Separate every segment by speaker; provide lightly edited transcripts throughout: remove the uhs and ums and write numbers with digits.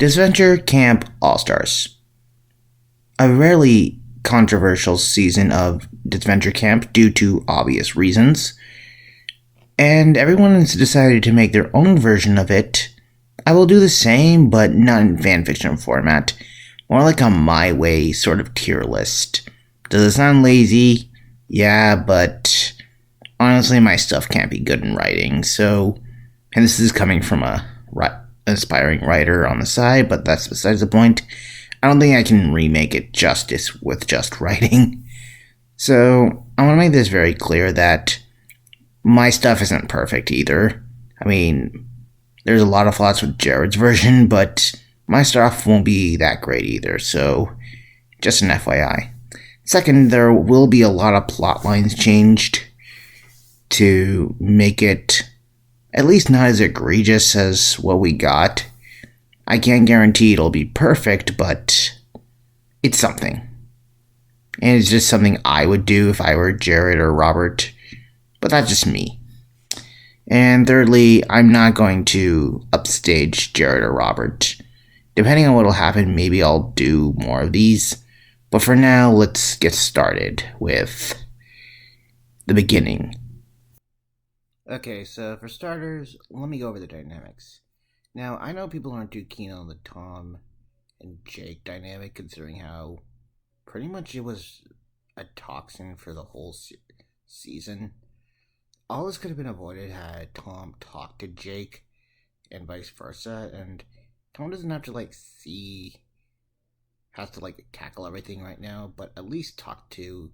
Speaker 1: Adventure Camp All-Stars. A rarely controversial season of Adventure Camp due to obvious reasons, and everyone has decided to make their own version of it. I will do the same, but not in fanfiction format. More like a my way sort of tier list. Does it sound lazy? Yeah, but honestly, my stuff can't be good in writing, so... And this is coming from a aspiring writer on the side, but that's besides the point. I don't think I can remake it justice with just writing. So, I want to make this very clear that my stuff isn't perfect either. I mean, there's a lot of flaws with Jared's version, but my stuff won't be that great either, so just an FYI. Second, there will be a lot of plot lines changed to make it at least not as egregious as what we got. I can't guarantee it'll be perfect, but it's something. And it's just something I would do if I were Jared or Robert, but that's just me. And thirdly, I'm not going to upstage Jared or Robert. Depending on what'll happen, maybe I'll do more of these. But for now, let's get started with the beginning. Okay, so for starters, let me go over the dynamics. Now, I know people aren't too keen on the Tom and Jake dynamic, considering how pretty much it was a toxin for the whole season. All this could have been avoided had Tom talked to Jake and vice versa, and Tom doesn't have to has to tackle everything right now, but at least talk to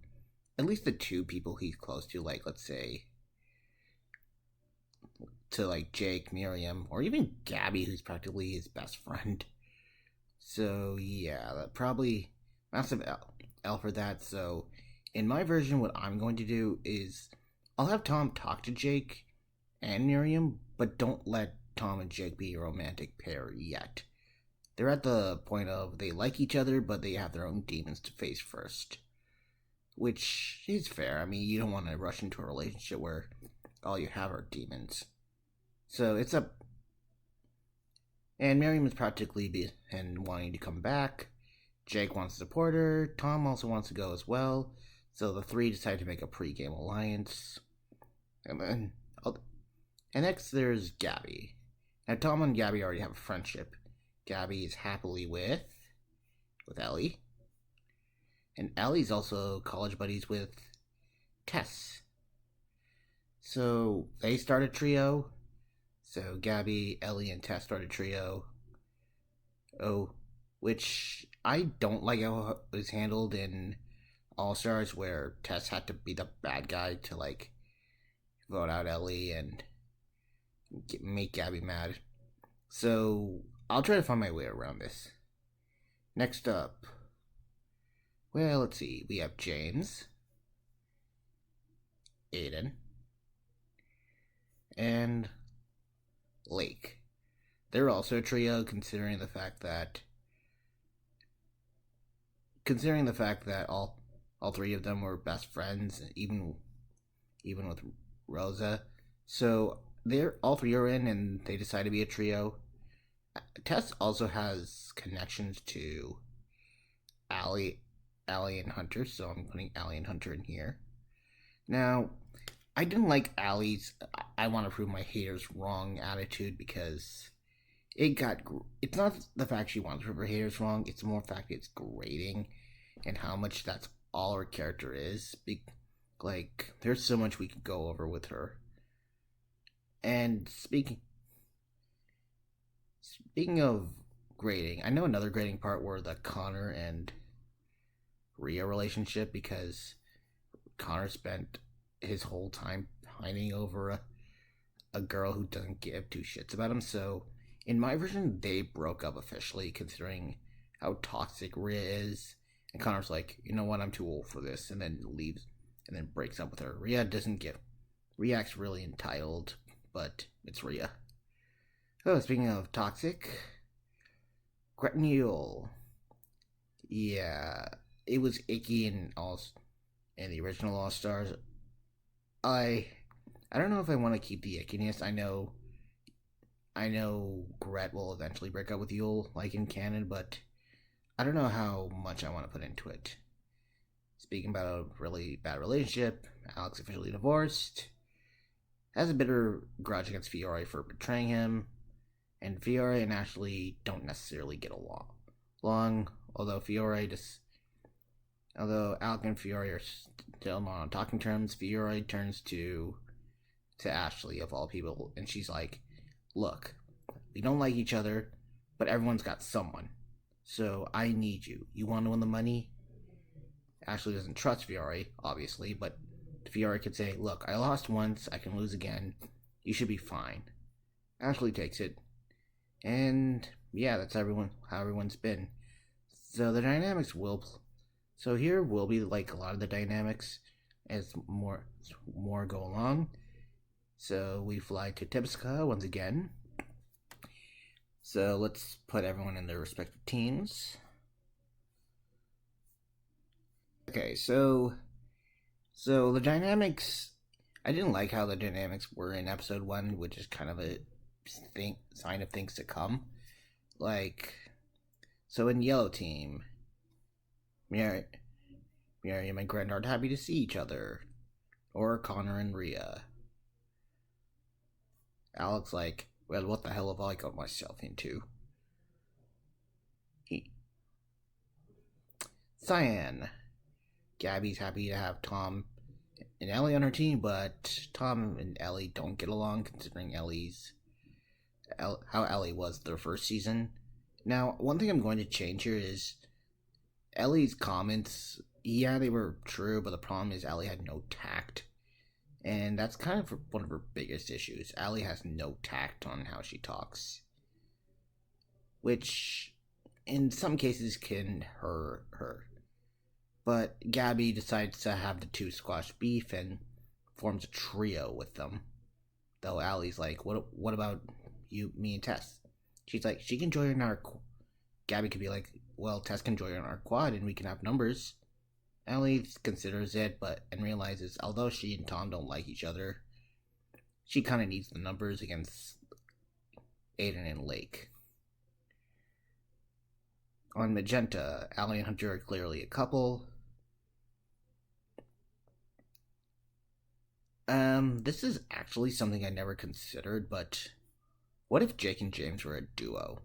Speaker 1: at least the two people he's close to, let's say to Jake, Miriam, or even Gabby, who's practically his best friend. So yeah, that probably massive L for that. So in my version, what I'm going to do is I'll have Tom talk to Jake and Miriam, but don't let Tom and Jake be a romantic pair yet. They're at the point of they like each other, but they have their own demons to face first. Which is fair. I mean, you don't want to rush into a relationship where all you have are demons. So it's up. And Miriam is practically wanting to come back. Jake wants to support her. Tom also wants to go as well. So the three decide to make a pre-game alliance. And next there's Gabby. Now Tom and Gabby already have a friendship. Gabby is happily with Ellie. And Ellie's also college buddies with Tess. So they start a trio. So Gabby, Ellie, and Tess start a trio. Which I don't like how it was handled in All Stars, where Tess had to be the bad guy to vote out Ellie and make Gabby mad. So I'll try to find my way around this. Next up, well, let's see. We have James, Aiden, and Lake. They're also a trio, considering the fact that all three of them were best friends, even with Rosa. So they're all three are in, and they decide to be a trio. Tess also has connections to Allie and Hunter, so I'm putting Allie and Hunter in here. Now, I didn't like Allie's I want to prove my haters wrong attitude, because it's not the fact she wants to prove her haters wrong, it's more the fact it's grating and how much that's all her character is. There's so much we could go over with her. And speaking of grading, I know another grading part were the Connor and Rhea relationship, because Connor spent his whole time pining over a girl who doesn't give two shits about him. So in my version, they broke up officially, considering how toxic Rhea is. And Connor's like, you know what, I'm too old for this, and then leaves and then breaks up with her. Rhea's really entitled, but it's Rhea. Oh, speaking of toxic, Gretnule. Yeah, it was icky in the original All Stars. I don't know if I want to keep the ickiness. I know I know Gret will eventually break up with Yule, like in canon, but I don't know how much I want to put into it. Speaking about a really bad relationship, Alex officially divorced, has a bitter grudge against Fiore for betraying him, and Fiore and Ashley don't necessarily get along. Although Alec and Fiore are still not on talking terms, Fiore turns to Ashley of all people, and she's like, "Look, we don't like each other, but everyone's got someone. So I need you. You want to win the money?" Ashley doesn't trust Fiore, obviously, but Fiore could say, "Look, I lost once, I can lose again. You should be fine." Ashley takes it, and yeah, that's how everyone's been. So the dynamics so here will be like a lot of the dynamics as more go along. So we fly to Tibska once again. So let's put everyone in their respective teams. Okay, so the dynamics, I didn't like how the dynamics were in episode 1, which is kind of a sign of things to come. Like, so in Yellow Team, Mary and my Grand aren't happy to see each other. Or Connor and Rhea. Alex like, well, what the hell have I got myself into? Cyan. Gabby's happy to have Tom and Ellie on her team, but Tom and Ellie don't get along considering how Ellie was their first season. Now, one thing I'm going to change here is Ellie's comments. Yeah, they were true, but the problem is Ellie had no tact. And that's kind of one of her biggest issues. Ellie has no tact on how she talks. Which, in some cases, can hurt her. But Gabby decides to have the two squash beef and forms a trio with them. Though Allie's like, what about you, me, and Tess? She's like, she can join our... Gabby could be like, well, Tess can join our quad and we can have numbers. Ellie considers it, and realizes, although she and Tom don't like each other, she kind of needs the numbers against Aiden and Lake. On Magenta, Allie and Hunter are clearly a couple. This is actually something I never considered, but what if Jake and James were a duo?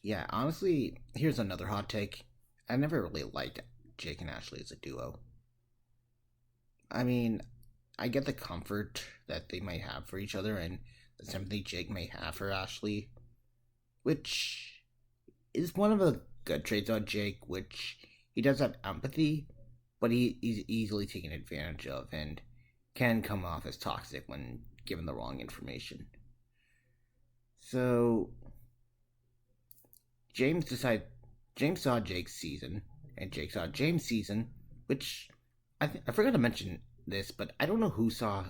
Speaker 1: Yeah, honestly, here's another hot take. I never really liked Jake and Ashley as a duo. I mean, I get the comfort that they might have for each other and the sympathy Jake may have for Ashley, which is one of the good traits about Jake, which he does have empathy, but he's easily taken advantage of and can come off as toxic when given the wrong information. So, James saw Jake's season, and Jake saw James' season, which I forgot to mention this, but I don't know who saw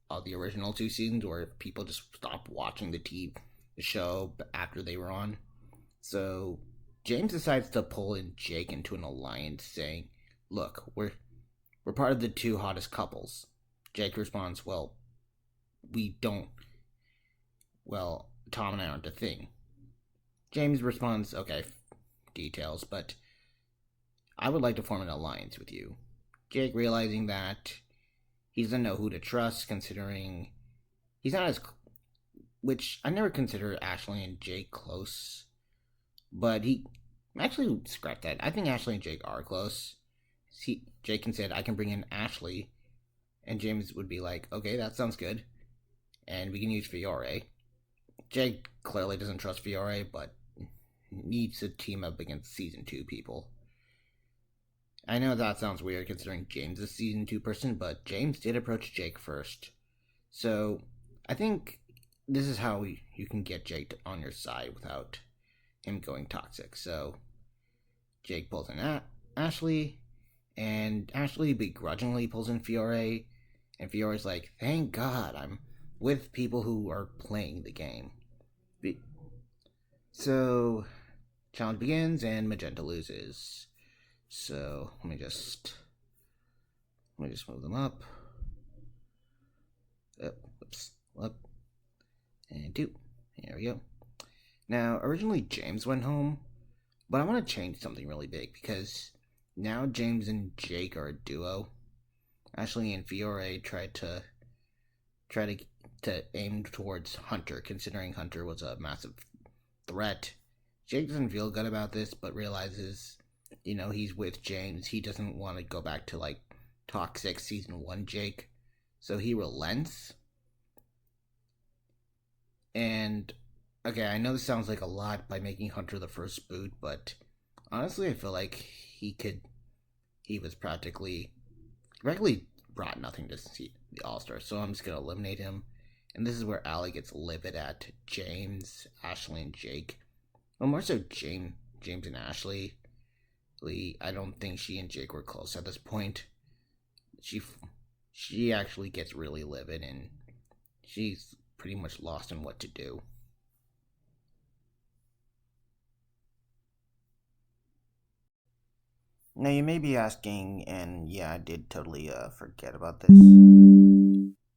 Speaker 1: all the original 2 seasons, or if people just stopped watching the show after they were on. So James decides to pull in Jake into an alliance, saying, "Look, we're part of the 2 hottest couples." Jake responds, "Well, we don't. Well, Tom and I aren't a thing." James responds, "Okay, details, but I would like to form an alliance with you." Jake, realizing that he doesn't know who to trust, considering he's not as... Which, I never consider Ashley and Jake close. But he... Actually, scrap that. I think Ashley and Jake are close. Jake can say, "I can bring in Ashley." And James would be like, "Okay, that sounds good. And we can use Fiore." Jake clearly doesn't trust Fiore, but needs to team up against Season 2 people. I know that sounds weird considering James is a Season 2 person, but James did approach Jake first. So, I think this is how you can get Jake on your side without him going toxic. So, Jake pulls in Ashley, and Ashley begrudgingly pulls in Fiore, and Fiore's like, "Thank God I'm with people who are playing the game." So, challenge begins, and Magenta loses. So, let me just move them up. Up, and 2, Here we go. Now, originally James went home, but I want to change something really big because now James and Jake are a duo. Ashley and Fiore tried to aim towards Hunter, considering Hunter was a massive threat. Jake doesn't feel good about this, but realizes, he's with James. He doesn't want to go back to like toxic season 1 Jake. So he relents. And okay, I know this sounds like a lot by making Hunter the first boot, but honestly I feel like he was practically brought nothing to see the All-Star, so I'm just gonna eliminate him. And this is where Allie gets livid at James, Ashley, and Jake. Well, more so James and Ashley. I don't think she and Jake were close at this point. She actually gets really livid, and she's pretty much lost in what to do. Now you may be asking, and yeah, I did totally forget about this,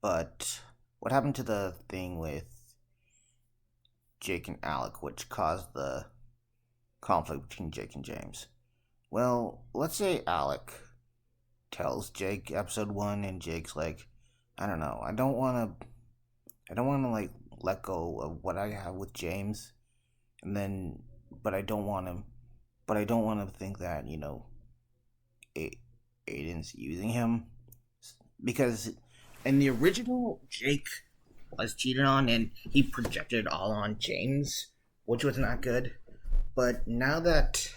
Speaker 1: but what happened to the thing with Jake and Alec, which caused the conflict between Jake and James? Well, let's say Alec tells Jake episode 1, and Jake's like, I don't know, I don't want to like let go of what I have with James, and then, but I don't want to think that Aiden's using him, because in the original Jake was cheated on and he projected it all on James, which was not good. But now that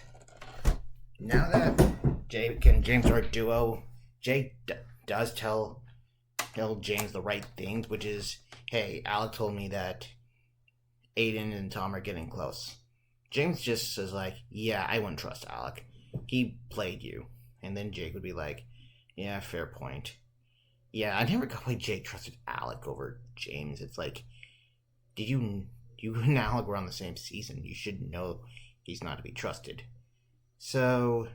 Speaker 1: Jake and James are a duo, Jake does tell James the right things, which is, hey, Alec told me that Aiden and Tom are getting close. James just says like, yeah, I wouldn't trust Alec. He played you. And then Jake would be like, yeah, fair point. Yeah, I never got why Jake trusted Alec over James. It's like, you and Alec were on the same season. You should know he's not to be trusted. So,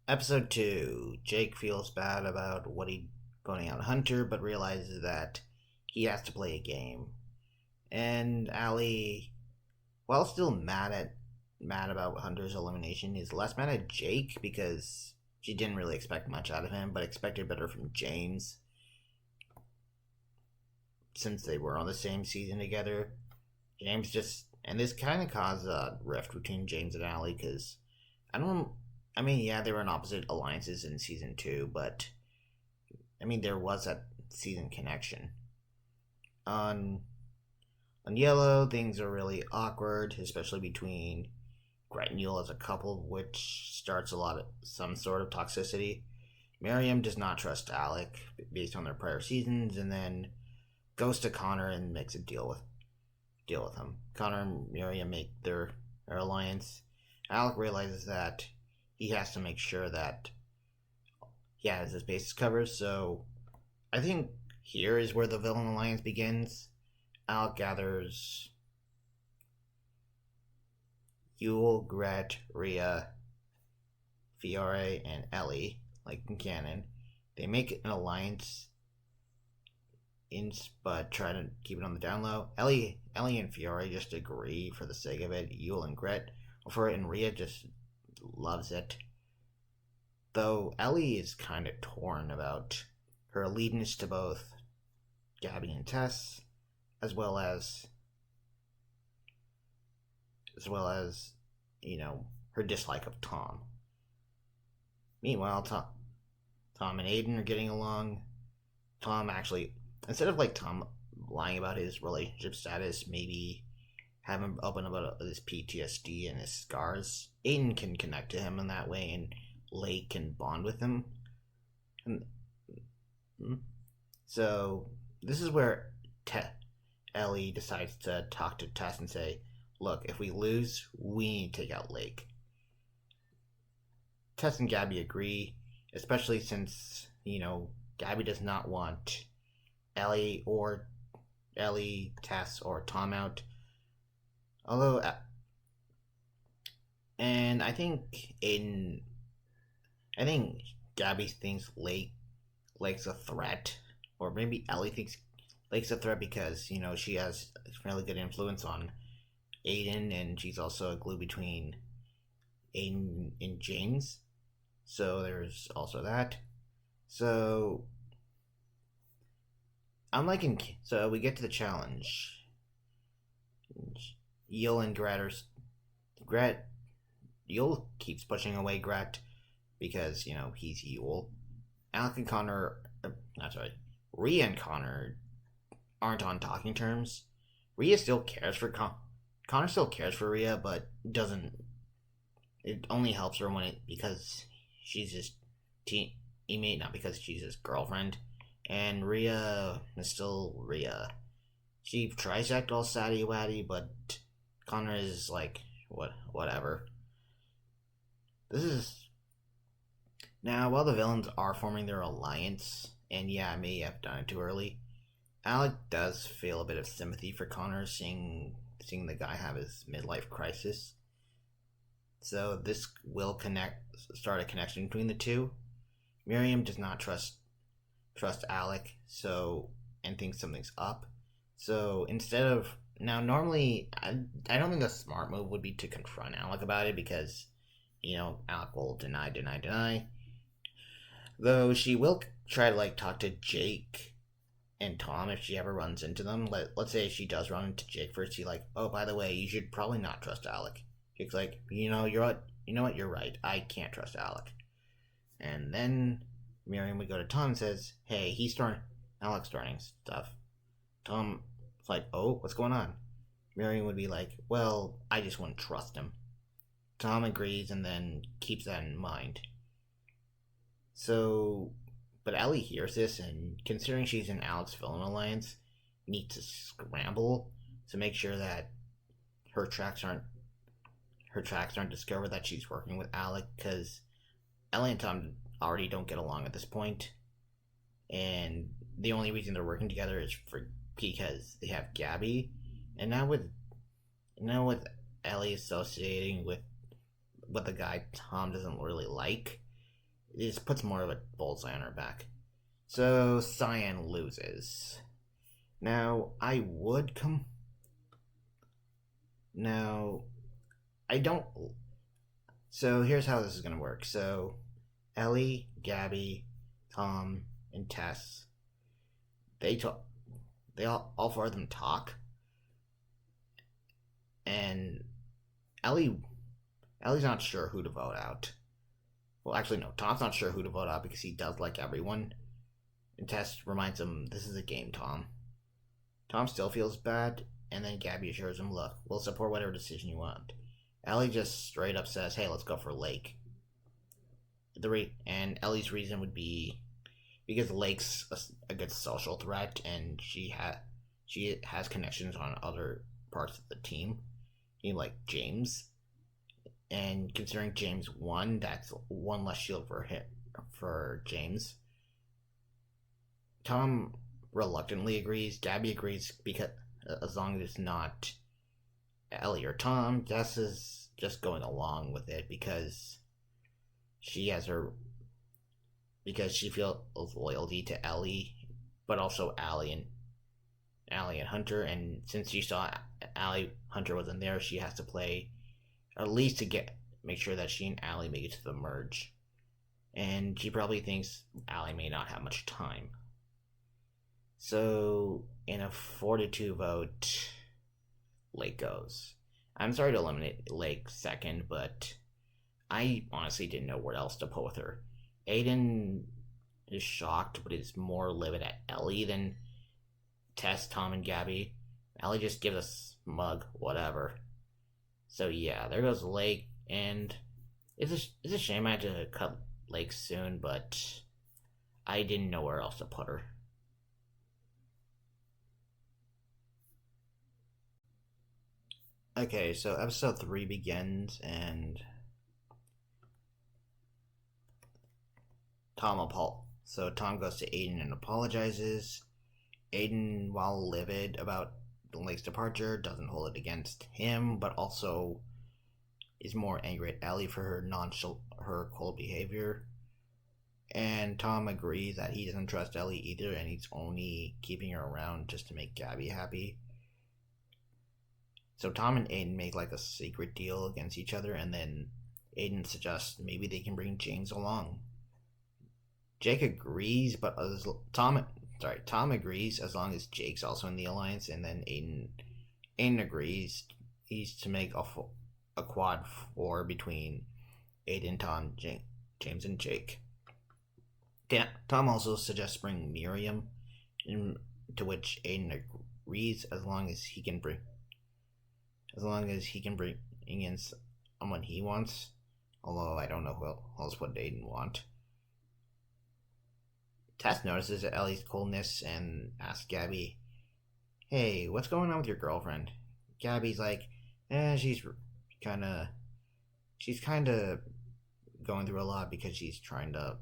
Speaker 1: episode 2, Jake feels bad about what he voting out Hunter, but realizes that he has to play a game. And Allie, while still mad about Hunter's elimination, is less mad at Jake because she didn't really expect much out of him, but expected better from James, since they were on the same season together. And this kind of caused a rift between James and Allie, because yeah, they were in opposite alliances in season 2, but there was that season connection. On Yellow, things are really awkward, especially between Gret and Yule as a couple, which starts some sort of toxicity. Miriam does not trust Alec based on their prior seasons, and then goes to Connor and makes a deal with him. Connor and Miriam make their alliance. Alec realizes that he has to make sure that he has his bases covered, so I think here is where the villain alliance begins. Alec gathers Yule, Gret, Rhea, Fiore, and Ellie, like in canon. They make an alliance, but try to keep it on the down low. Ellie and Fiore just agree for the sake of it. Yule and Gret for it, and Rhea just loves it. Though Ellie is kind of torn about her allegiance to both Gabby and Tess, as well as her dislike of Tom. Meanwhile, Tom and Aiden are getting along. Tom actually, instead of Tom lying about his relationship status, maybe have him open about his PTSD and his scars, Aiden can connect to him in that way, and Lake can bond with him. And so this is where Ellie decides to talk to Tess and say, look, if we lose, we need to take out Lake. Tess and Gabby agree, especially since, Gabby does not want Ellie, Tess, or Tom out. Although, and I think Gabby thinks Lake Lake's a threat, or maybe Ellie thinks Lake's a threat because she has a fairly good influence on Aiden, and she's also a glue between Aiden and James. So there's also that. So so we get to the challenge. Yul and Yul keeps pushing away Gret because he's Yul. Alec and Connor, Rhea and Connor aren't on talking terms. Rhea still cares for Connor still cares for Rhea, but doesn't. It only helps her because she's his teammate, not because she's his girlfriend. And Rhea is still Rhea. She tries to act all satty watty, but Connor is like, whatever. This is now while the villains are forming their alliance, and yeah, I may have done it too early. Alec does feel a bit of sympathy for Connor, seeing the guy have his midlife crisis. So this will start a connection between the two. Miriam does not trust Alec, and thinks something's up. So instead of normally I don't think a smart move would be to confront Alec about it because Alec will deny. Though she will try to talk to Jake and Tom if she ever runs into them. Let's say she does run into Jake first. She's like, oh, by the way, you should probably not trust Alec. Jake's like, you're right. I can't trust Alec. And then Miriam would go to Tom and says, hey, Alec's starting stuff. Tom's like, oh, what's going on? Miriam would be like, well, I just wouldn't trust him. Tom agrees and then keeps that in mind. So, but Ellie hears this, and considering she's in Alec's villain alliance, needs to scramble to make sure that her tracks aren't discovered that she's working with Alec, because Ellie and Tom already don't get along at this point, and the only reason they're working together is because they have Gabby, and now with Ellie associating with the guy Tom doesn't really like, it just puts more of a bullseye on her back. So Cyan loses. Now I don't. So here's how this is gonna work. So Ellie, Gabby, Tom, and Tess, they talk. All four of them talk, and Ellie's not sure who to vote out. Well, actually, no. Tom's not sure who to vote out because he does like everyone. And Tess reminds him, this is a game, Tom. Tom still feels bad, and then Gabby assures him, look, we'll support whatever decision you want. Ellie just straight up says, hey, let's go for Lake. And Ellie's reason would be because Lake's a good social threat, and she has connections on other parts of the team, like James. And considering James won, that's one less shield for James. Tom reluctantly agrees. Gabby agrees because as long as it's not Ellie or Tom, Jess is just going along with it because she feels loyalty to Ellie, but also Allie and Hunter. And since she saw Hunter wasn't there, she has to play at least to make sure that she and Allie make it to the merge. And she probably thinks Allie may not have much time. So, in a 4-2 vote, Lake goes. I'm sorry to eliminate Lake second, but I honestly didn't know where else to put with her. Aiden is shocked, but is more livid at Ellie than Tess, Tom, and Gabby. Ellie just gives a smug whatever. So yeah, there goes Lake, and it's a shame I had to cut Lake soon, but I didn't know where else to put her. Okay, so episode 3 begins, and Tom goes to Aiden and apologizes. Aiden, while livid about Lake's departure, doesn't hold it against him, but also is more angry at Ellie for her cold behavior. And Tom agrees that he doesn't trust Ellie either, and he's only keeping her around just to make Gabby happy. So Tom and Aiden make like a secret deal against each other, and then Aiden suggests maybe they can bring James along. Jake agrees, but Tom agrees as long as Jake's also in the alliance, and then Aiden agrees he's to make a quad 4 between Aiden, Tom, James, and Jake. Tom also suggests bring Miriam, to which Aiden agrees as long as he can bring in someone he wants. Although I don't know who else would Aiden want. Tess notices Ellie's coldness and asks Gabby, "Hey, what's going on with your girlfriend?" Gabby's like, she's kind of going through a lot because she's trying to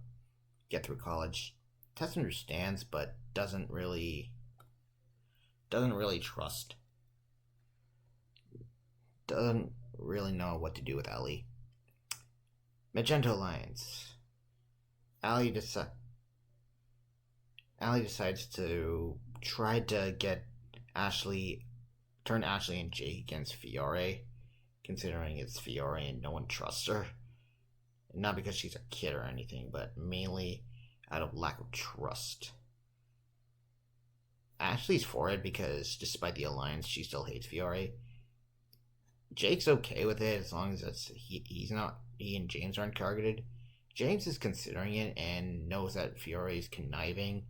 Speaker 1: get through college. Tess understands, but doesn't really trust. Doesn't really know what to do with Ellie. Magenta Alliance. Ellie decides to try to turn Ashley and Jake against Fiore, considering it's Fiore and no one trusts her. Not because she's a kid or anything, but mainly out of lack of trust. Ashley's for it because, despite the alliance, she still hates Fiore. Jake's okay with it as long as he and James aren't targeted. James is considering it and knows that Fiore is conniving,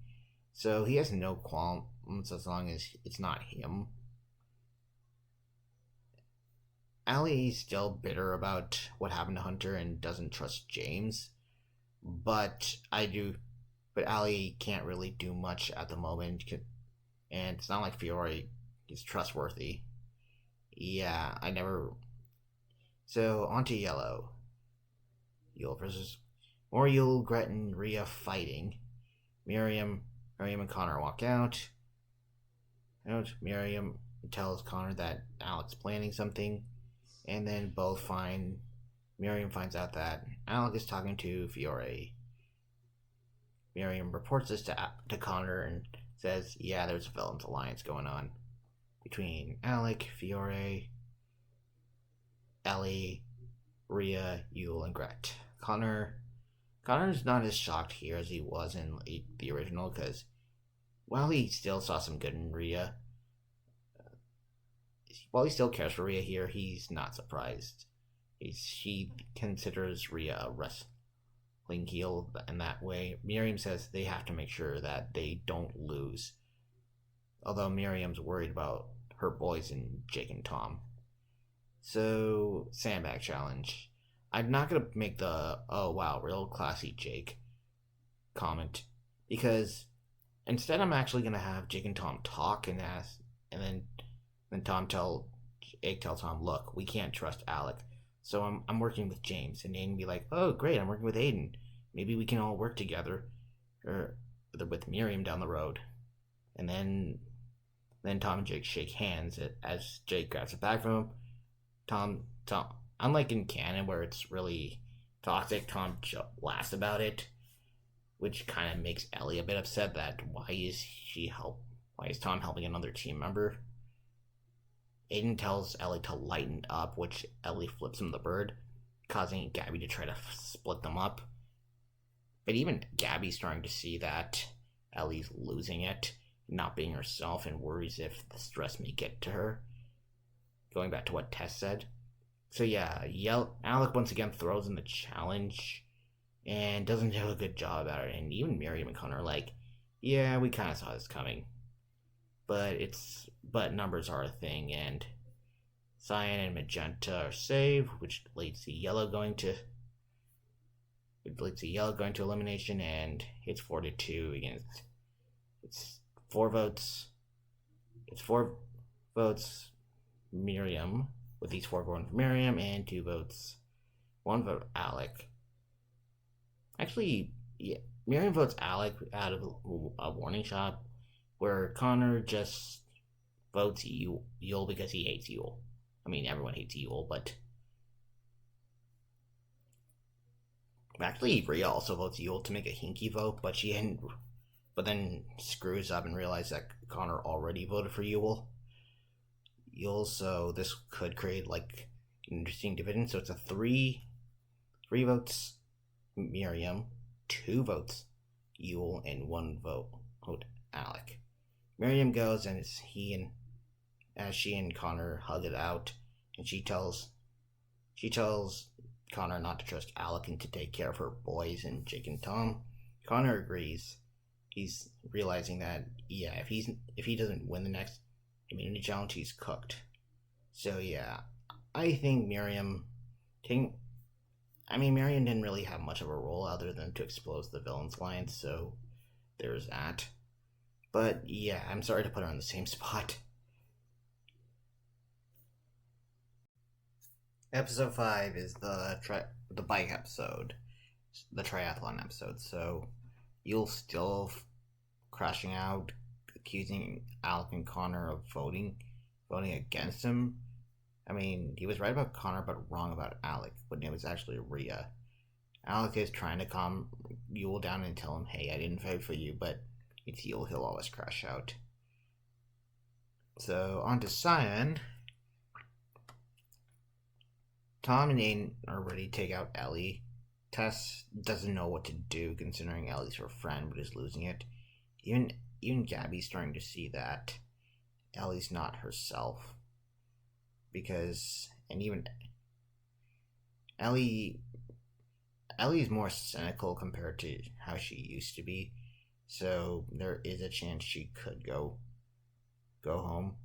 Speaker 1: so he has no qualms as long as it's not him. Allie's still bitter about what happened to Hunter and doesn't trust James, but Allie can't really do much at the moment, and it's not like Fiore is trustworthy. Yeah, So, on to Yellow. Yule versus... More Yule, Gret, and Rhea fighting. Miriam and Connor walk out. Miriam tells Connor that Alec's planning something, and then Miriam finds out that Alec is talking to Fiore. Miriam reports this to Connor and says, yeah, there's a villains alliance going on between Alec, Fiore, Ellie, Rhea, Yule, and Gret. Connor's not as shocked here as he was in the original, because while he still saw some good in Rhea, while he still cares for Rhea here, he's not surprised. He considers Rhea a wrestling heel in that way. Miriam says they have to make sure that they don't lose, although Miriam's worried about her boys and Jake and Tom. So, sandbag challenge. I'm not going to make the, oh wow, real classy Jake comment, because instead I'm actually going to have Jake and Tom talk and then Jake tells Tom, look, we can't trust Alec, so I'm working with James. And Aiden be like, oh great, I'm working with Aiden. Maybe we can all work together, or with Miriam down the road. And then Tom and Jake shake hands as Jake grabs it back from him. Tom, unlike in canon where it's really toxic, Tom laughs about it, which kind of makes Ellie a bit upset that why is Tom helping another team member? Aiden tells Ellie to lighten up, which Ellie flips him the bird, causing Gabby to try to split them up. But even Gabby's starting to see that Ellie's losing it, not being herself, and worries if the stress may get to her. Going back to what Tess said. So yeah, Alec once again throws in the challenge and doesn't do a good job at it. And even Miriam and Connor are like, yeah, we kind of saw this coming. But numbers are a thing, and Cyan and Magenta are saved, which leads to Yellow going to elimination, and it's 4-2 against. It's 4 votes. It's 4 votes. Miriam, with these 4 going for Miriam, and 2 votes. 1 vote Alec. Actually, yeah, Miriam votes Alec out of a warning shot, where Connor just votes Yule because he hates Yule. I mean, everyone hates Yule, but Actually, Rhea also votes Yule to make a hinky vote, but then screws up and realizes that Connor already voted for Yule. So this could create like an interesting division. So it's a three votes Miriam, 2 votes Yule, and 1 vote Alec. Miriam goes, and as she and Connor hug it out, and she tells Connor not to trust Alec and to take care of her boys and Jake and Tom. Connor agrees. He's realizing that if he doesn't win the next immunity challenge, he's cooked. So yeah, I think Miriam didn't really have much of a role other than to expose the villains alliance, so there's that. But yeah, I'm sorry to put her on the same spot. Episode 5 is the bike episode, the triathlon episode. So you'll still crashing out, accusing Alec and Connor of voting against him. I mean, he was right about Connor, but wrong about Alec, when it was actually Rhea. Alec is trying to calm Yule down and tell him, hey, I didn't vote for you, but it's Yule, he'll always crash out. So, on to Simon. Tom and Aiden are ready to take out Ellie. Tess doesn't know what to do, considering Ellie's her friend, but is losing it. Even Gabby's starting to see that Ellie's not herself. Even Ellie's more cynical compared to how she used to be, so there is a chance she could go home.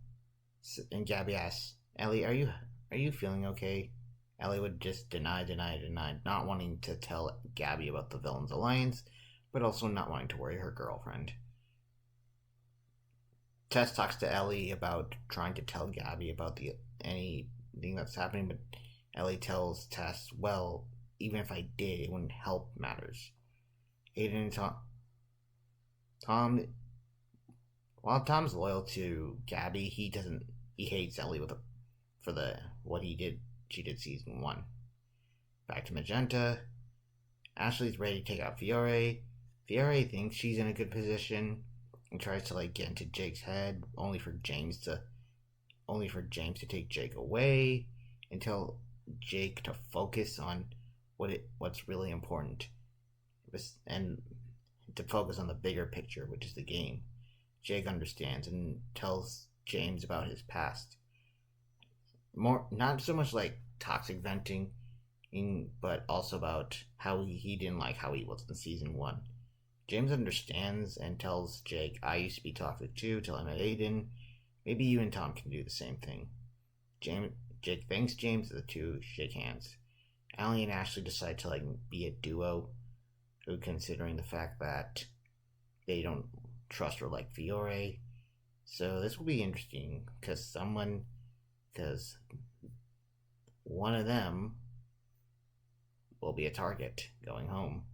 Speaker 1: And Gabby asks, Ellie, are you feeling okay? Ellie would just deny, not wanting to tell Gabby about the Villains Alliance, but also not wanting to worry her girlfriend. Tess talks to Ellie about trying to tell Gabby about anything that's happening, but Ellie tells Tess, well, even if I did, it wouldn't help matters. Aiden and Tom, while Tom's loyal to Gabby, he hates Ellie for what she did season 1. Back to Magenta. Ashley's ready to take out Fiore. Fiore thinks she's in a good position and tries to get into Jake's head, only for James to take Jake away and tell Jake to focus on what's really important, and to focus on the bigger picture, which is the game. Jake understands and tells James about his past. Not so much like toxic venting, but also about how he didn't like how he was in season 1. James understands and tells Jake, I used to be toxic too, till I met Aiden. Maybe you and Tom can do the same thing. Jake thanks James, the two shake hands. Allie and Ashley decide to be a duo, considering the fact that they don't trust or like Fiore. So this will be interesting because one of them will be a target going home.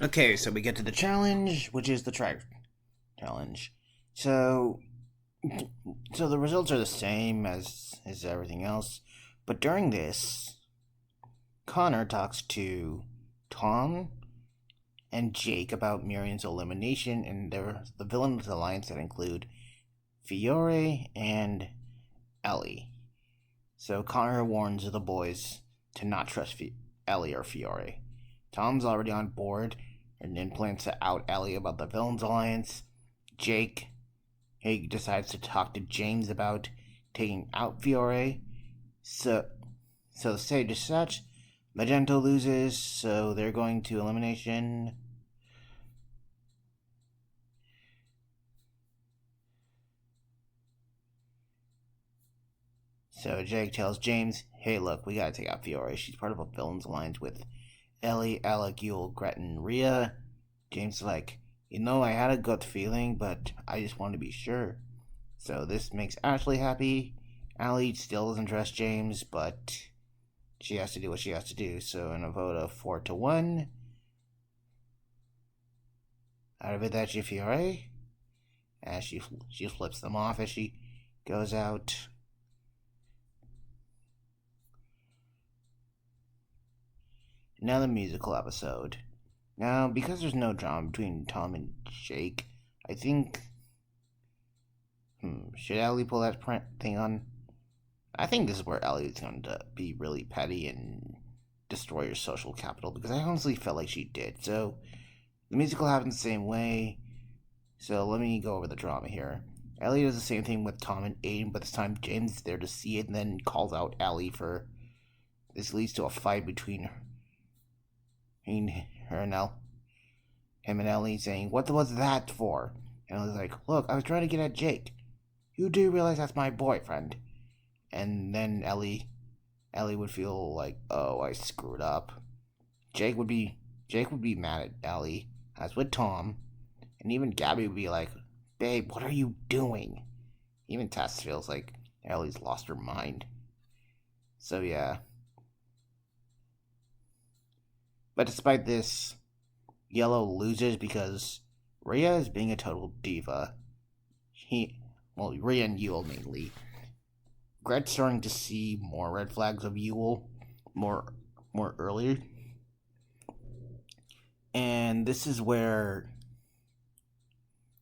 Speaker 1: Okay, so we get to the challenge, which is the track challenge. So the results are the same as everything else, but during this, Connor talks to Tom and Jake about Miriam's elimination and the Villains Alliance that include Fiore and Ellie. So Connor warns the boys to not trust Ellie or Fiore. Tom's already on board and then plans to out Ellie about the Villains Alliance. Jake decides to talk to James about taking out Fiore. So the stage is such. Magenta loses, so they're going to elimination. So Jake tells James, hey look, we gotta take out Fiore. She's part of a Villains Alliance with Ellie, Alec, Yule, Gretchen, Rhea. James is like, I had a gut feeling, but I just wanted to be sure. So this makes Ashley happy. Allie still doesn't trust James, but she has to do what she has to do. So in a vote of 4-1, out of Hitachi Fiore, as she flips them off as she goes out. another musical episode. Now, because there's no drama between Tom and Jake, I think... should Ellie pull that thing on? I think this is where Ellie's going to be really petty and destroy her social capital, because I honestly felt like she did. So, the musical happens the same way. So, let me go over the drama here. Ellie does the same thing with Tom and Aiden, but this time James is there to see it and then calls out Ellie for... This leads to a fight between her and him and Ellie, saying, "What was that for?" And Ellie's like, "Look, I was trying to get at Jake. You do realize that's my boyfriend." And then Ellie would feel like, "Oh, I screwed up." Jake would be mad at Ellie, as would Tom, and even Gabby would be like, "Babe, what are you doing?" Even Tess feels like Ellie's lost her mind. So yeah. But despite this, Yellow loses because Rhea is being a total diva. Rhea and Yule mainly. Gret's starting to see more red flags of Yule more earlier. And this is where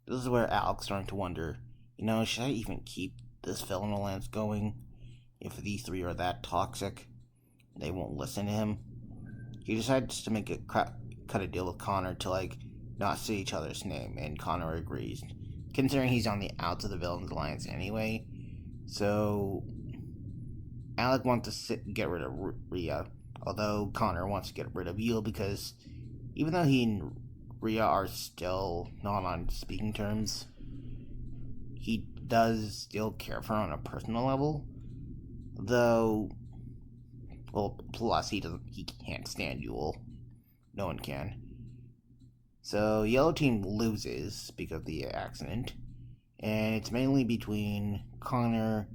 Speaker 1: Alec's starting to wonder, should I even keep this villain alliance going if these three are that toxic? They won't listen to him. He decides to make cut a deal with Connor to not say each other's name, and Connor agrees, considering he's on the outs of the villains alliance anyway. So Alec wants to get rid of Rhea, although Connor wants to get rid of Yule because even though he and Rhea are still not on speaking terms, he does still care for her on a personal level. Though, plus he can't stand Yule. No one can. So Yellow Team loses because of the accident, and it's mainly between Connor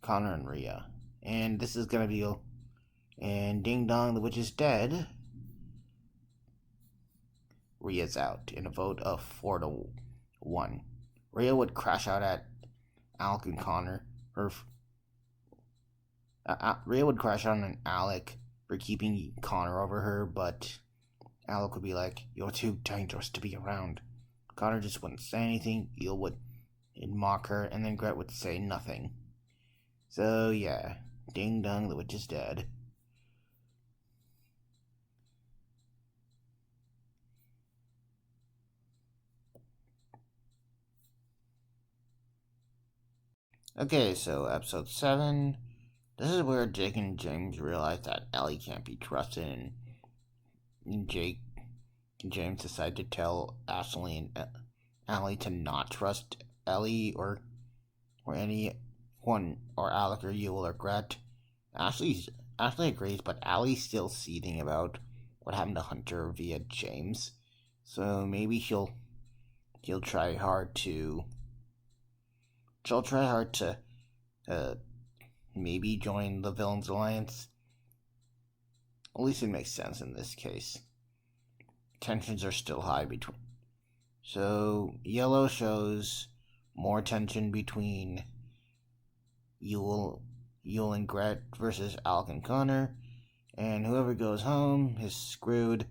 Speaker 1: and Rhea. And this is gonna be and Ding Dong, the witch is dead. Rhea's out in a vote of 4-1. Rhea would crash out at Alec and Connor. Rhea would crash out on Alec for keeping Connor over her, but Alec would be like, "You're too dangerous to be around." Connor just wouldn't say anything. Yule would mock her, and then Gret would say nothing. So yeah, Ding Dong, the witch is dead. Okay, so episode 7. This is where Jake and James realize that Ellie can't be trusted, and Jake and James decide to tell Ashley and Allie to not trust Ellie or anyone, or Alec or Yule or Gret. Ashley agrees, but Allie's still seething about what happened to Hunter via James. So maybe she'll try hard to maybe join the Villains Alliance. At least it makes sense in this case. Tensions are still high between. So Yellow shows more tension between Yule and Gret versus Alec and Connor, and whoever goes home is screwed.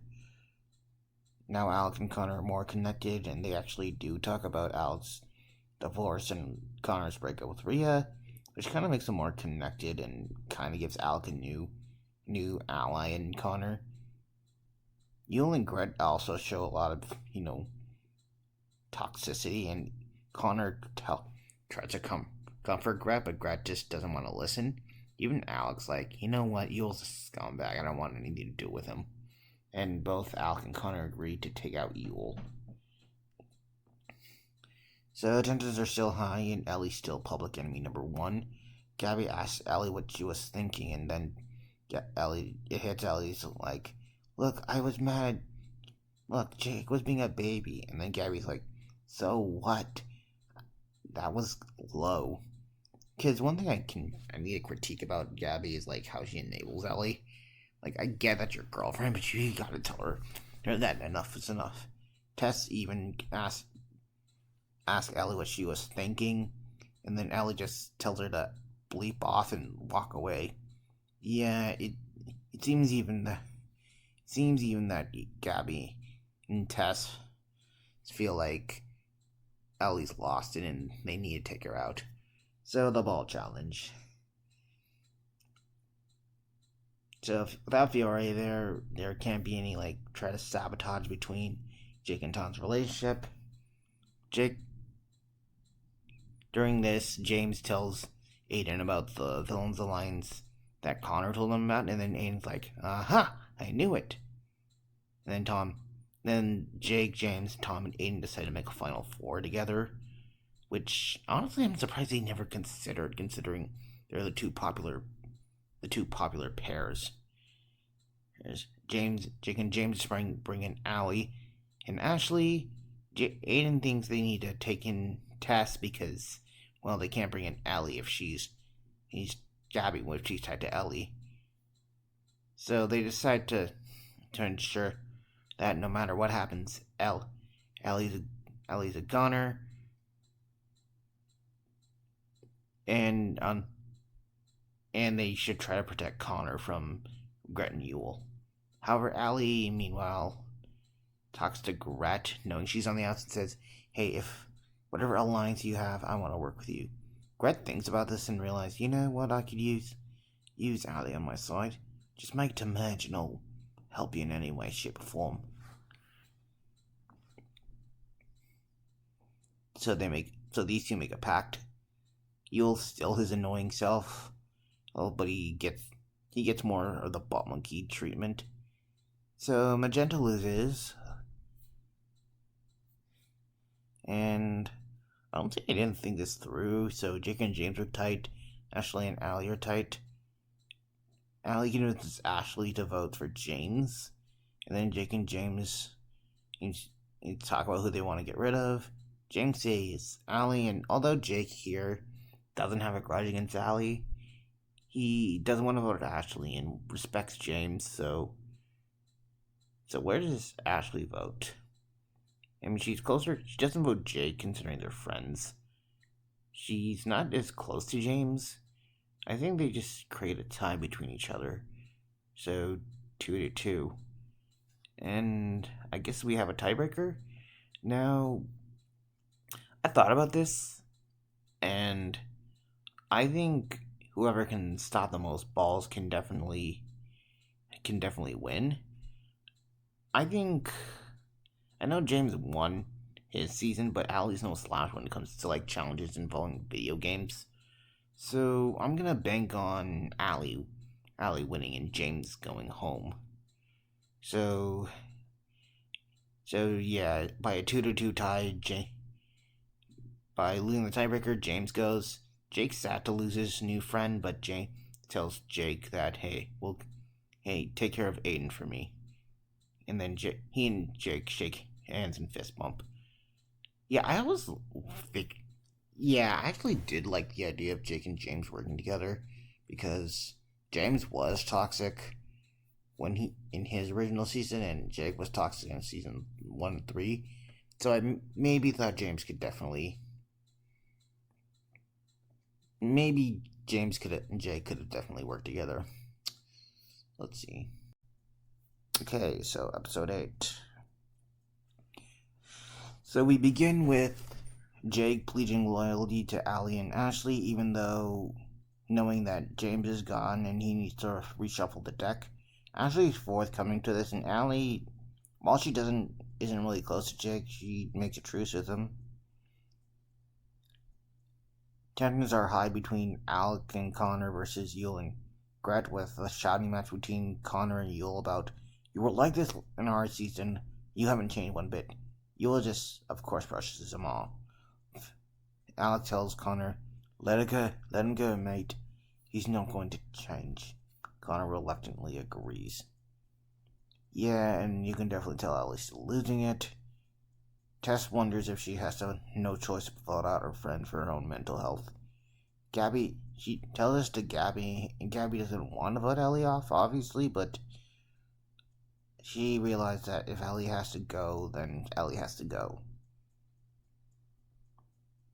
Speaker 1: Now Alec and Connor are more connected, and they actually do talk about Alec's divorce and Connor's breakup with Rhea, which kind of makes them more connected and kind of gives Alec a new ally in Connor. Yule and Gret also show a lot of, toxicity, and Connor tries to comfort Gret, but Gret just doesn't want to listen. Even Alec's like, "You know what, Yule's a scumbag, I don't want anything to do with him." And both Alec and Connor agreed to take out Yule. So tensions are still high, and Ellie's still public enemy number 1. Gabby asks Ellie what she was thinking, and then it hits Ellie's like, "Look, I was mad. Look, Jake was being a baby." And then Gabby's like, "So what?" That was low. Because one thing I need to critique about Gabby is how she enables Ellie. I get that your girlfriend, but you gotta tell her that enough is enough. Tess even asked Ellie what she was thinking, and then Ellie just tells her to bleep off and walk away. Yeah, it seems even Seems even that Gabby and Tess feel like Ellie's lost it and they need to take her out. So the ball challenge. So without Fiore, there can't be any try to sabotage between Jake and Tom's relationship. During this, James tells Aiden about the villain's alliance that Connor told him about, and then Aiden's like, "Aha! I knew it." And then Jake, James, Tom, and Aiden decide to make a final four together, which honestly I'm surprised they never considered, considering they're the two popular pairs. There's Jake and James bring in Allie and Ashley. Aiden thinks they need to take in Tess because, well, they can't bring in Allie if he's Gabby if she's tied to Ellie. So they decide to ensure that no matter what happens, Ellie's a goner, and they should try to protect Connor from Gret and Yule. However, Allie, meanwhile, talks to Gret, knowing she's on the outs, and says, "Hey, if whatever alliance you have, I want to work with you." Gret thinks about this and realizes, you know what, I could use Allie on my side. Just make it to merge and I'll help you in any way, shape, or form. So these two make a pact. Yule's still his annoying self, but he gets more of the butt monkey treatment. So Magenta loses, and I don't think I didn't think this through. So Jake and James are tight. Ashley and Allie are tight. Allie convinces Ashley to vote for James, and then Jake and James talk about who they want to get rid of. James says Allie, and although Jake here doesn't have a grudge against Allie, he doesn't want to vote for Ashley and respects James. So where does Ashley vote? I mean, she's closer. She doesn't vote Jake, considering they're friends. She's not as close to James. I think they just create a tie between each other. So 2-2. And I guess we have a tiebreaker. Now, I thought about this, and I think whoever can stop the most balls can definitely win. I know James won his season, but Allie's no slouch when it comes to challenges involving video games. So I'm gonna bank on Allie winning and James going home. So yeah, by a 2-2 tie, by losing the tiebreaker, James goes. Jake's sad to lose his new friend, but James tells Jake that hey, take care of Aiden for me. And then he and Jake shake hands and fist bump. Yeah, I actually did like the idea of Jake and James working together, because James was toxic in his original season, and Jake was toxic in season 1 and 3. So I maybe thought James could definitely, maybe James and Jake could have definitely worked together. Let's see. Okay, so episode 8. So we begin with Jake pledging loyalty to Allie and Ashley, even though knowing that James is gone and he needs to reshuffle the deck. Ashley's forthcoming to this, and Allie, while she isn't really close to Jake, she makes a truce with him. Tensions are high between Alec and Connor versus Yule and Gret, with a shouting match between Connor and Yule about, "You were like this in our season, you haven't changed one bit." Yule just, of course, brushes them off. Alec tells Connor, let him go, mate. He's not going to change." Connor reluctantly agrees. Yeah, and you can definitely tell Allie's still losing it. Tess wonders if she has no choice but vote out her friend for her own mental health. She tells this to Gabby, and Gabby doesn't want to vote Ellie off, obviously, but she realized that if Ellie has to go, then Ellie has to go.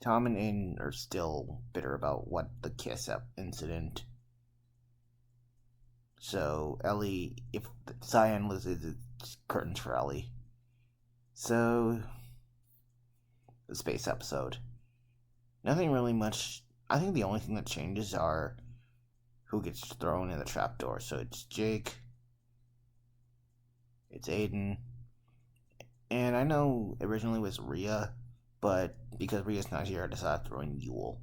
Speaker 1: Tom and Aiden are still bitter about the kiss-up incident. So Ellie, if Cyan loses, it's curtains for Ellie. So the space episode. Nothing really much. I think the only thing that changes are who gets thrown in the trapdoor. So it's Jake, it's Aiden, and I know originally it was Rhea, but because Rhea's not here, I decided to throw in Yule.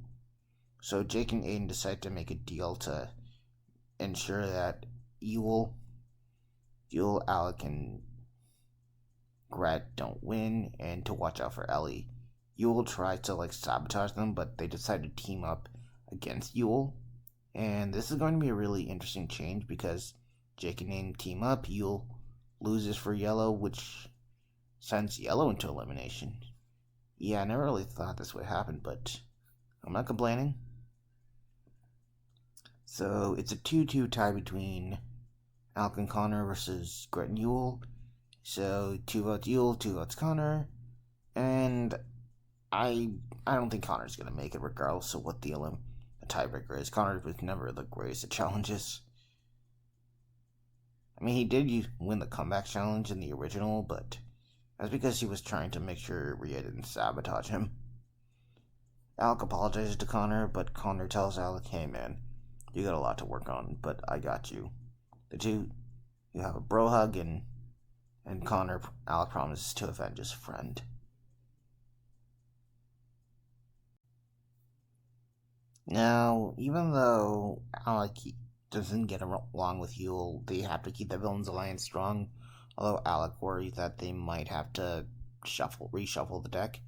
Speaker 1: So Jake and Aiden decide to make a deal to ensure that Yule, Alec, and Gret don't win, and to watch out for Ellie. Yule tries to sabotage them, but they decide to team up against Yule. And this is going to be a really interesting change because Jake and Aiden team up. Yule loses for Yellow, which sends Yellow into elimination. Yeah, I never really thought this would happen, but I'm not complaining. So it's a 2-2 tie between Alec and Connor versus Gret and Yule. So 2 votes Yule, 2 votes Connor, and I don't think Connor's gonna make it regardless of what the tiebreaker is. Connor was never the greatest at challenges. I mean, he did win the comeback challenge in the original, but that's because he was trying to make sure Rhea didn't sabotage him. Alec apologizes to Connor, but Connor tells Alec, "Hey man, you got a lot to work on, but I got you." The two, you have a bro hug, and Alec promises to avenge his friend. Now, even though Alec doesn't get along with Yule, they have to keep the Villains Alliance strong, although Alec worries that they might have to reshuffle the deck.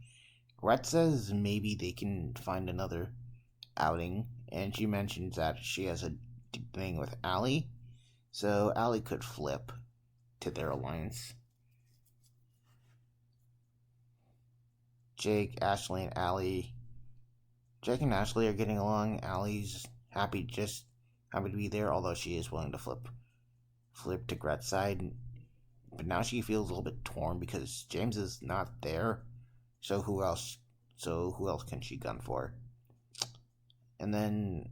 Speaker 1: Gret says maybe they can find another outing, and she mentions that she has a thing with Allie, so Allie could flip to their alliance. Jake, Ashley, and Allie. Jake and Ashley are getting along. Allie's happy to be there, although she is willing to flip to Gret's side. But now she feels a little bit torn because James is not there. So who else can she gun for? And then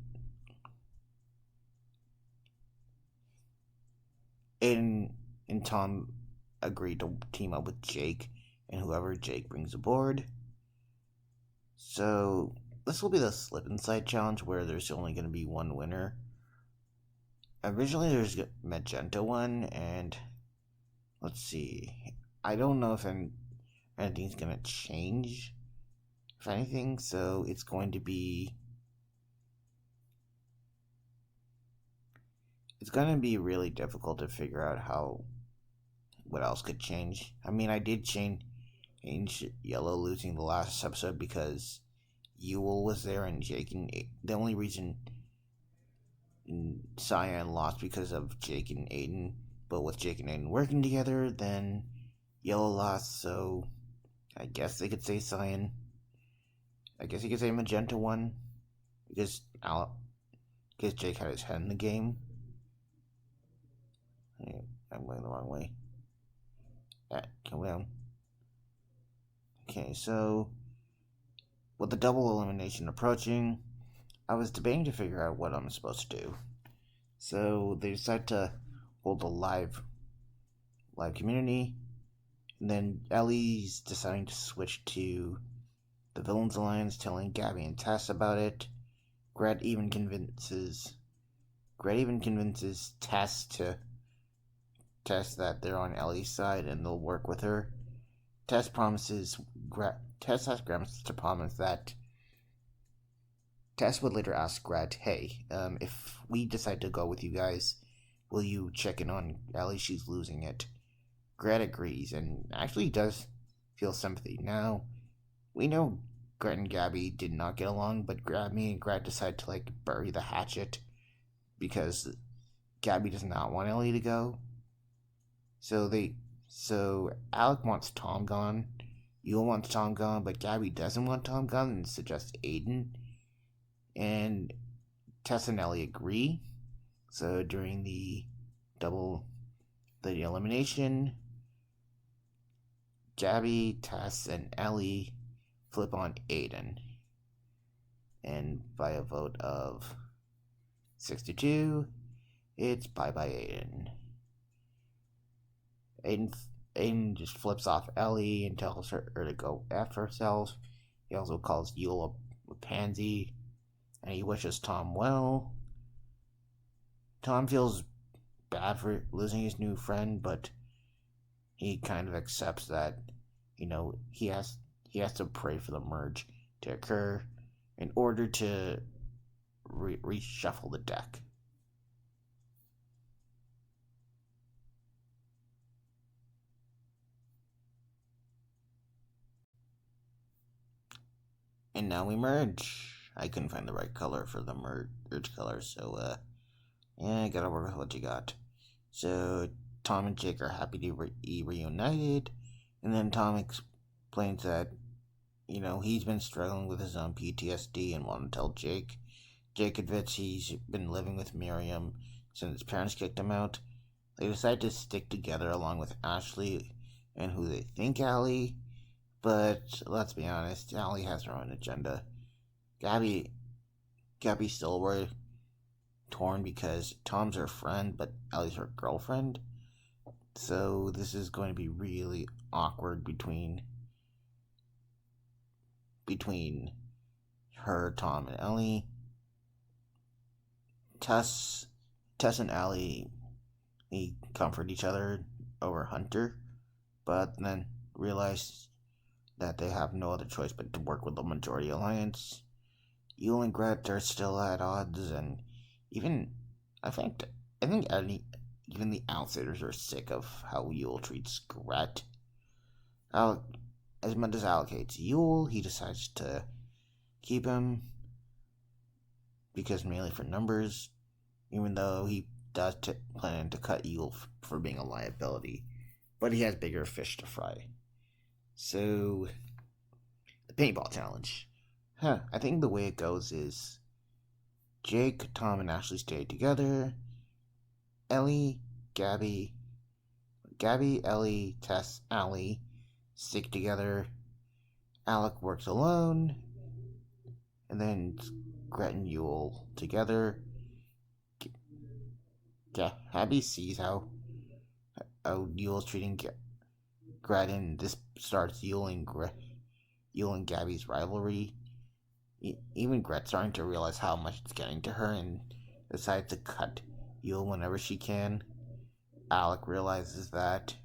Speaker 1: Aiden and Tom agreed to team up with Jake and whoever Jake brings aboard. So this will be the slip inside challenge where there's only going to be one winner. Originally there's a magenta one, and let's see. I don't know if anything's going to change, if anything, so it's going to be really difficult to figure out what else could change. I mean, I did change Yellow losing the last episode because Yule was there and Jake, and the only reason Cyan lost because of Jake and Aiden, but with Jake and Aiden working together, then Yellow lost, so I guess they could say Cyan. I guess you could say Magenta won because Jake had his head in the game. I'm going the wrong way. Come down. Okay, so with the double elimination approaching, I was debating to figure out what I'm supposed to do. So they decided to hold a live community, and then Ellie's deciding to switch to the Villains Alliance, telling Gabby and Tess about it. Gret even convinces Tess that they're on Ellie's side and they'll work with her. Tess asks Gret to promise that Tess would later ask Gret, "Hey, if we decide to go with you guys, will you check in on Ellie? She's losing it." Gret agrees and actually does feel sympathy. Now, we know Gret and Gabby did not get along, but me and Gret decide to bury the hatchet because Gabby does not want Ellie to go. So Alec wants Tom gone, Yule wants Tom gone, but Gabby doesn't want Tom gone and suggests Aiden. And Tess and Ellie agree. So during the elimination, Gabby, Tess, and Ellie flip on Aiden. And by a vote of 6-2, It's bye-bye Aiden. Aiden just flips off Ellie and tells her to go F herself. He also calls Yule a pansy, and he wishes Tom well. Tom feels bad for losing his new friend, but he kind of accepts that, he has to pray for the merge to occur in order to reshuffle the deck. And now we merge. I couldn't find the right color for the merge color, so I gotta work with what you got. So Tom and Jake are happy to be reunited, and then Tom explains that, he's been struggling with his own PTSD and want to tell Jake. Jake admits he's been living with Miriam since his parents kicked him out. They decide to stick together along with Ashley and who they think Allie, but let's be honest, Allie has her own agenda. Gabby's still torn because Tom's her friend, but Allie's her girlfriend. So this is going to be really awkward between her, Tom, and Ellie. Tess and Allie comfort each other over Hunter, but then realize that they have no other choice but to work with the Majority Alliance. Yule and Gret are still at odds, and I think even the outsiders are sick of how Yule treats Gret. As much as Alec hates Yule, he decides to keep him because mainly for numbers, even though he does plan to cut Yule for being a liability, but he has bigger fish to fry. So, the paintball challenge. I think the way it goes is Jake, Tom, and Ashley stay together. Ellie, Gabby, Ellie, Tess, Allie stick together. Alec works alone. And then Gret and Yule together. Gabby sees how Yule's treating Gret, and this starts Yule and Gabby's rivalry. Even Gret's starting to realize how much it's getting to her and decides to cut Yule whenever she can. Alec realizes that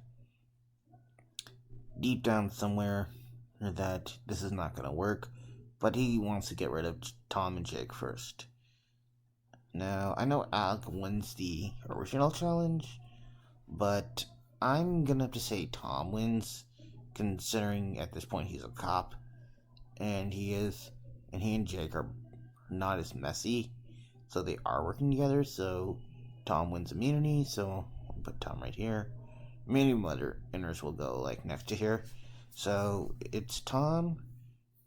Speaker 1: deep down somewhere that this is not going to work, but he wants to get rid of Tom and Jake first. Now, I know Alec wins the original challenge, but I'm going to have to say Tom wins, considering at this point he's a cop, and he and Jake are not as messy, so they are working together, so Tom wins immunity, so I'll put Tom right here. Immunity winners will go, next to here. So, it's Tom,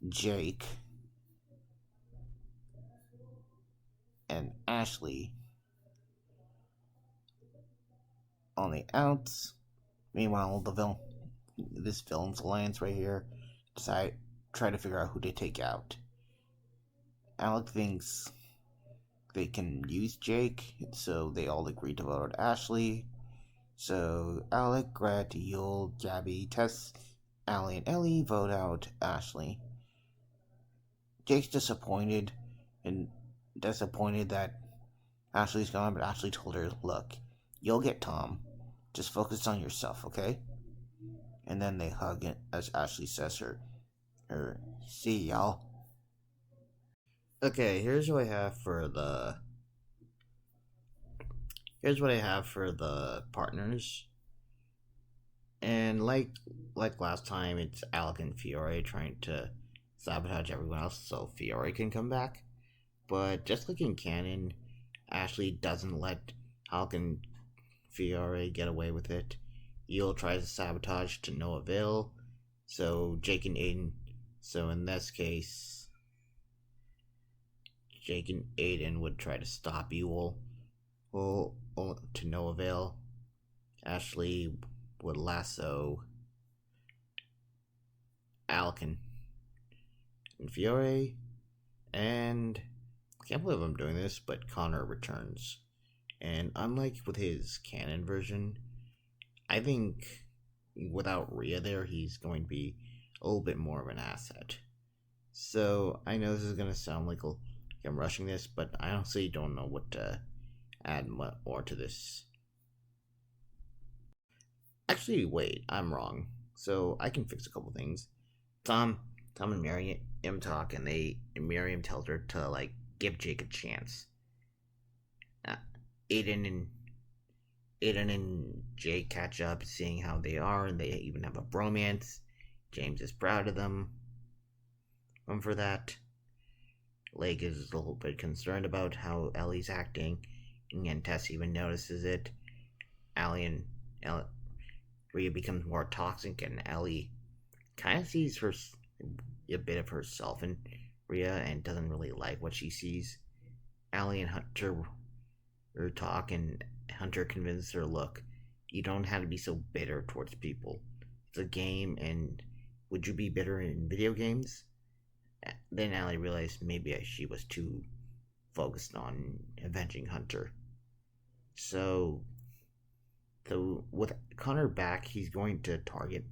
Speaker 1: Jake, and Ashley on the outs. Meanwhile, this villain's alliance right here try to figure out who to take out. Alec thinks they can use Jake, so they all agree to vote out Ashley. So Alec, Gret, Yule, Gabby, Tess, Allie, and Ellie vote out Ashley. Jake's disappointed that Ashley's gone, but Ashley told her, "Look, you'll get Tom. Just focus on yourself, okay?" And then they hug it as Ashley says her "See y'all." Okay, here's what I have for the partners. And like last time, it's Alec and Fiore trying to sabotage everyone else so Fiore can come back. But just like in canon, Ashley doesn't let Alec and Fiore get away with it. Yule tries to sabotage to no avail. So Jake and Aiden. So in this case, Jake and Aiden would try to stop Yule. Well, to no avail. Ashley would lasso Alec and Fiore. And I can't believe I'm doing this, but Connor returns. And unlike with his canon version, I think without Rhea there, he's going to be a little bit more of an asset. So I know this is going to sound like I'm rushing this, but I honestly don't know what to add more to this. Actually, wait, I'm wrong. So I can fix a couple things. Tom and Miriam talk, and Miriam tells her to give Jake a chance. Uh, Aiden and Jake catch up, seeing how they are, and they even have a bromance. James is proud of them. For that, Lake is a little bit concerned about how Ellie's acting, and Tess even notices it. Rhea becomes more toxic, and Ellie kind of sees a bit of herself in Rhea and doesn't really like what she sees. Ellie and Hunter talk, and Hunter convinces her, look, you don't have to be so bitter towards people. It's a game, and would you be bitter in video games? Then Ellie realized maybe she was too focused on avenging Hunter. So with Connor back, he's going to target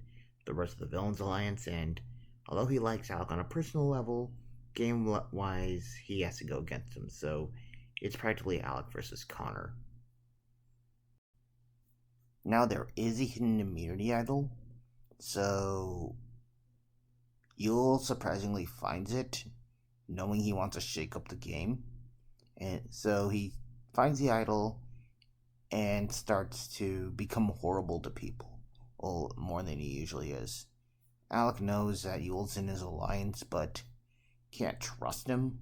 Speaker 1: the rest of the Villains Alliance, and although he likes Alec on a personal level, game-wise, he has to go against him, so it's practically Alec versus Connor. Now, there is a hidden immunity idol, so Yule surprisingly finds it, knowing he wants to shake up the game. And so he finds the idol and starts to become horrible to people, well, more than he usually is. Alec knows that Yule's in his alliance, but can't trust him.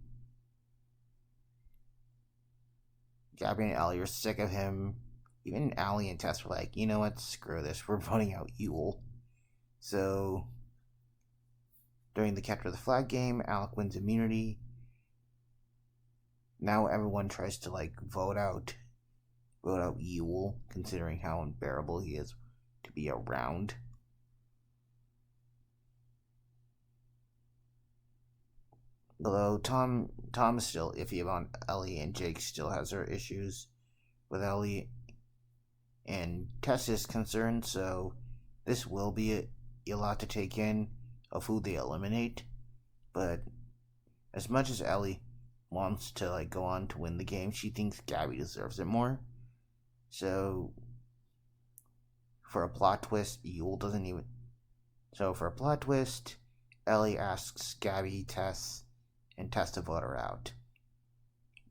Speaker 1: Gabby and Ellie are sick of him. Even Allie and Tess were like, you know what, screw this, we're voting out Yule. So during the capture the flag game, Alec wins immunity. Now everyone tries to vote out Yule, considering how unbearable he is to be around. Although Tom is still iffy about Ellie, and Jake still has her issues with Ellie, and Tess is concerned, so this will be a lot to take in of who they eliminate. But as much as Ellie wants to go on to win the game, she thinks Gabby deserves it more. So for a plot twist, Ellie asks Gabby, Tess, and Tess to vote her out.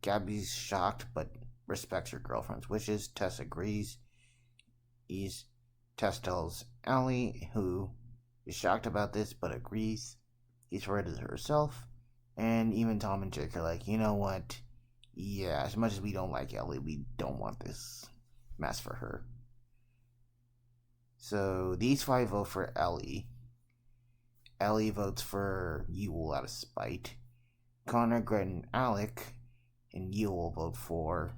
Speaker 1: Gabby's shocked but respects her girlfriend's wishes. Tess agrees. Tess tells Ellie, who is shocked about this but agrees. He's worried as herself. And even Tom and Jake are like, you know what? Yeah, as much as we don't like Ellie, we don't want this mess for her. So these 5 vote for Ellie. Ellie votes for Yule out of spite. Connor, Greg, and Alec and Yule vote for,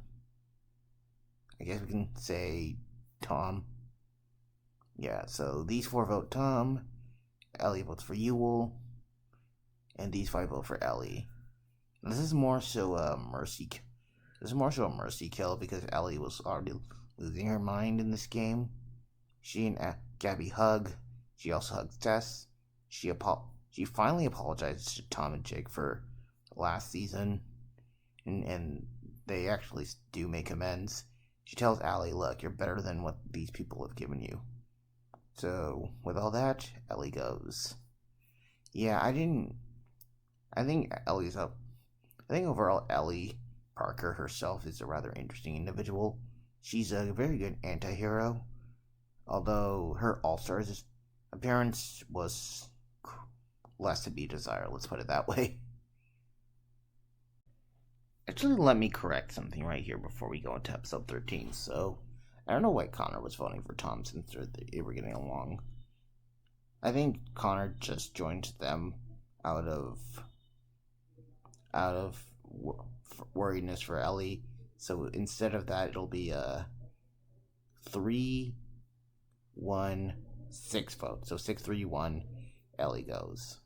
Speaker 1: I guess we can say, Tom. Yeah, so these 4 vote Tom. Ellie votes for Yule. And these 5 vote for Ellie. This is more so a mercy. This is more so a mercy kill because Ellie was already losing her mind in this game. She and Gabby hug. She also hugs Tess. She finally apologizes to Tom and Jake for last season, and they actually do make amends. She tells Ellie, look, you're better than what these people have given you. So with all that, Ellie goes. Yeah, I think Ellie's up. I think overall Ellie Parker herself is a rather interesting individual. She's a very good anti-hero, although her All-Stars appearance was less to be desired, let's put it that way. Actually, let me correct something right here before we go into episode 13. So, I don't know why Connor was voting for Tom since they were getting along. I think Connor just joined them out of worriness for Ellie. So instead of that, it'll be a 3-1-6 vote. So 6-3-1, Ellie goes.